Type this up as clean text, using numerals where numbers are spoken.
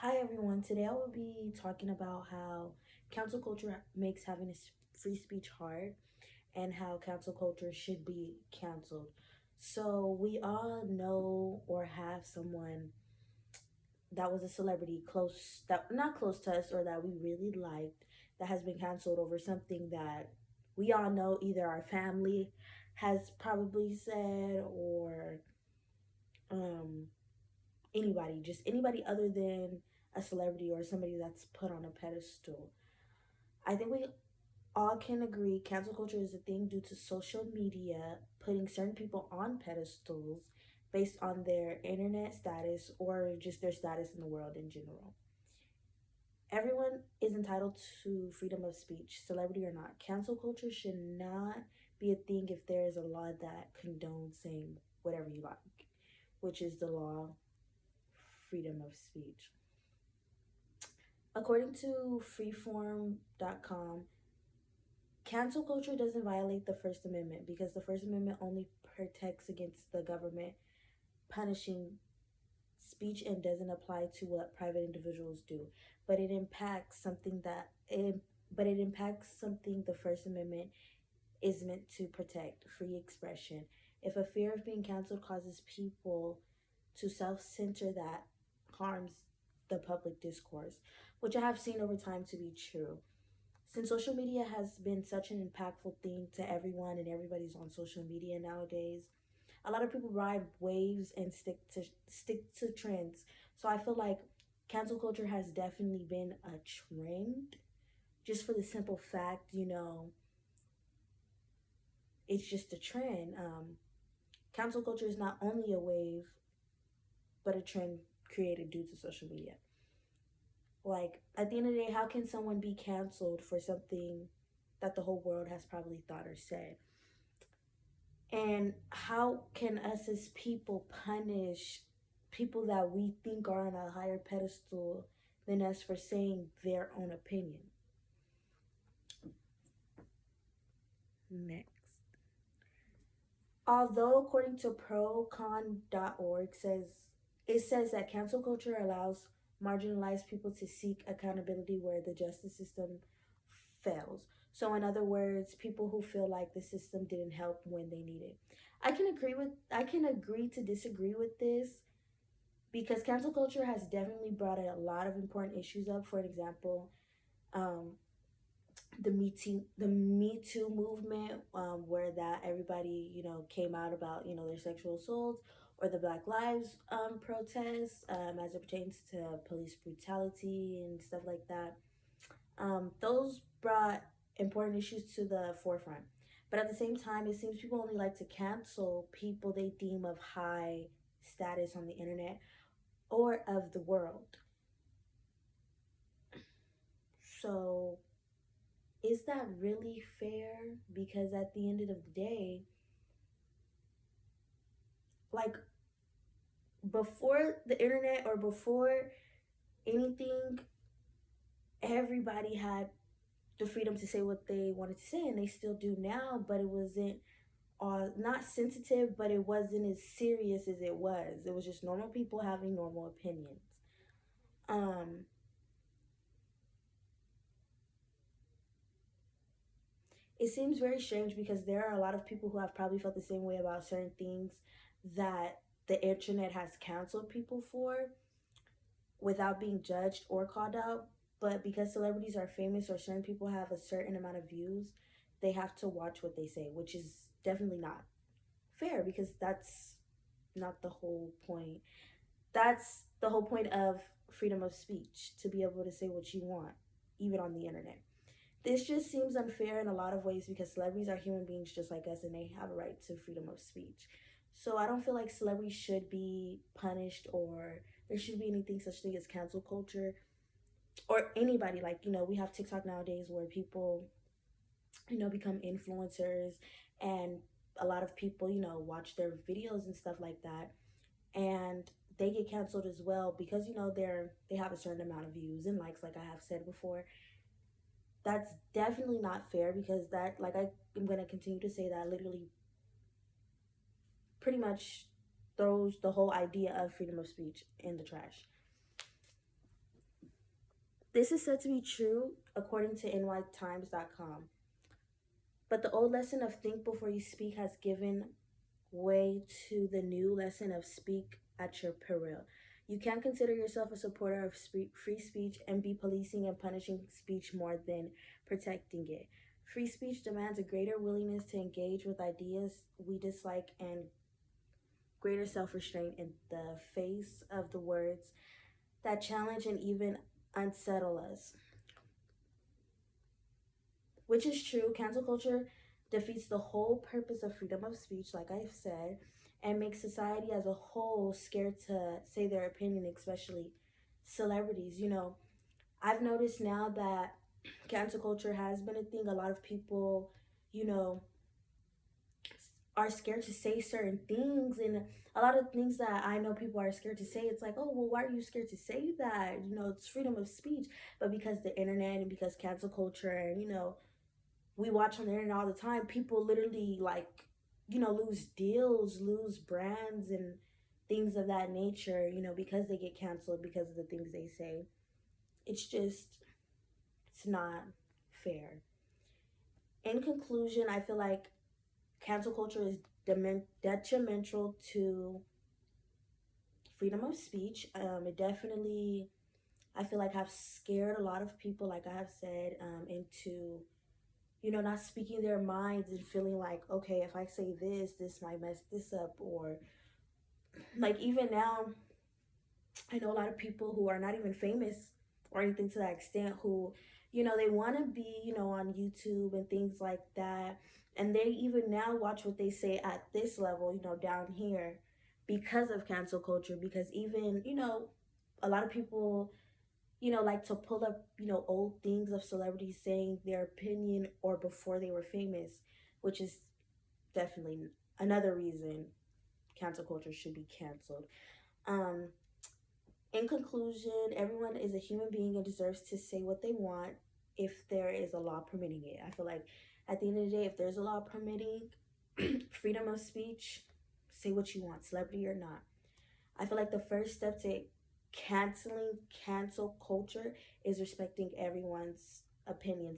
Hi everyone. Today I will be talking about how cancel culture makes having free speech hard and how cancel culture should be canceled. So we all know or have someone that was a celebrity close that not close to us or that we really liked that has been canceled over something that we all know either our family has probably said or um anybody, just anybody other than a celebrity or somebody that's put on a pedestal. I think we all can agree cancel culture is a thing due to social media putting certain people on pedestals based on their internet status or just their status in the world in general. Everyone is entitled to freedom of speech, celebrity or not. Cancel culture should not be a thing if there is a law that condones saying whatever you like, which is the law freedom of speech. According to freeform.com, cancel culture doesn't violate the First Amendment because the First Amendment only protects against the government punishing speech and doesn't apply to what private individuals do. But it impacts something that it but it impacts something the First Amendment is meant to protect, free expression. If a fear of being canceled causes people to self-censor, that harms the public discourse, which I have seen over time to be true. Since social media has been such an impactful thing to everyone and everybody's on social media nowadays, a lot of people ride waves and stick to trends. So I feel like cancel culture has definitely been a trend just for the simple fact, it's just a trend. Cancel culture is not only a wave, but a trend created due to social media. Like, at the end of the day, how can someone be canceled for something that the whole world has probably thought or said? And how can us as people punish people that we think are on a higher pedestal than us for saying their own opinion? Next. Although according to procon.org says that cancel culture allows marginalized people to seek accountability where the justice system fails. So in other words, people who feel like the system didn't help when they needed. I can agree to disagree with this because cancel culture has definitely brought a lot of important issues up. For example, um, the Me Too movement, where that everybody came out about their sexual assaults, or the Black Lives protests as it pertains to police brutality and stuff like that. Those brought important issues to the forefront. But at the same time, it seems people only like to cancel people they deem of high status on the internet or of the world. So is that really fair? Because at the end of the day, like, before the internet or before anything, everybody had the freedom to say what they wanted to say, and they still do now, but it wasn't not sensitive, but it wasn't as serious as it was. It was just normal people having normal opinions. Um, it seems very strange because there are a lot of people who have probably felt the same way about certain things that the internet has canceled people for without being judged or called out. But because celebrities are famous or certain people have a certain amount of views, they have to watch what they say, which is definitely not fair because that's not the whole point. That's the whole point of freedom of speech, to be able to say what you want, even on the internet. This just seems unfair in a lot of ways because celebrities are human beings just like us and they have a right to freedom of speech. So I don't feel like celebrities should be punished or there should be anything such thing as cancel culture or anybody. Like, we have TikTok nowadays where people, become influencers, and a lot of people, watch their videos and stuff like that. And they get canceled as well because, they have a certain amount of views and likes, like I have said before. That's definitely not fair because that, like, I am going to continue to say that literally pretty much throws the whole idea of freedom of speech in the trash. This is said to be true according to nytimes.com. But the old lesson of think before you speak has given way to the new lesson of speak at your peril. You can't consider yourself a supporter of free speech and be policing and punishing speech more than protecting it. Free speech demands a greater willingness to engage with ideas we dislike and greater self restraint in the face of the words that challenge and even unsettle us. Which is true, cancel culture defeats the whole purpose of freedom of speech, like I've said, and makes society as a whole scared to say their opinion, especially celebrities. I've noticed now that cancel culture has been a thing. A lot of people, you know, are scared to say certain things, and a lot of things that I know people are scared to say, it's like, oh well, why are you scared to say that? It's freedom of speech. But because the internet and because cancel culture and we watch on the internet all the time, people literally like, lose deals, lose brands and things of that nature, because they get canceled because of the things they say. It's just, it's not fair. In conclusion, I feel like cancel culture is detrimental to freedom of speech. It definitely, I feel like, have scared a lot of people, like I have said, into not speaking their minds and feeling like, okay, if I say this might mess this up. Or like even now, I know a lot of people who are not even famous or anything to that extent who, they want to be, on YouTube and things like that. And they even now watch what they say at this level, down here because of cancel culture. Because even, a lot of people like to pull up, old things of celebrities saying their opinion or before they were famous, which is definitely another reason cancel culture should be canceled. Um, in conclusion, everyone is a human being and deserves to say what they want if there is a law permitting it. I feel like at the end of the day, if there's a law permitting freedom of speech, say what you want, celebrity or not. I feel like the first step to canceling cancel culture is respecting everyone's opinions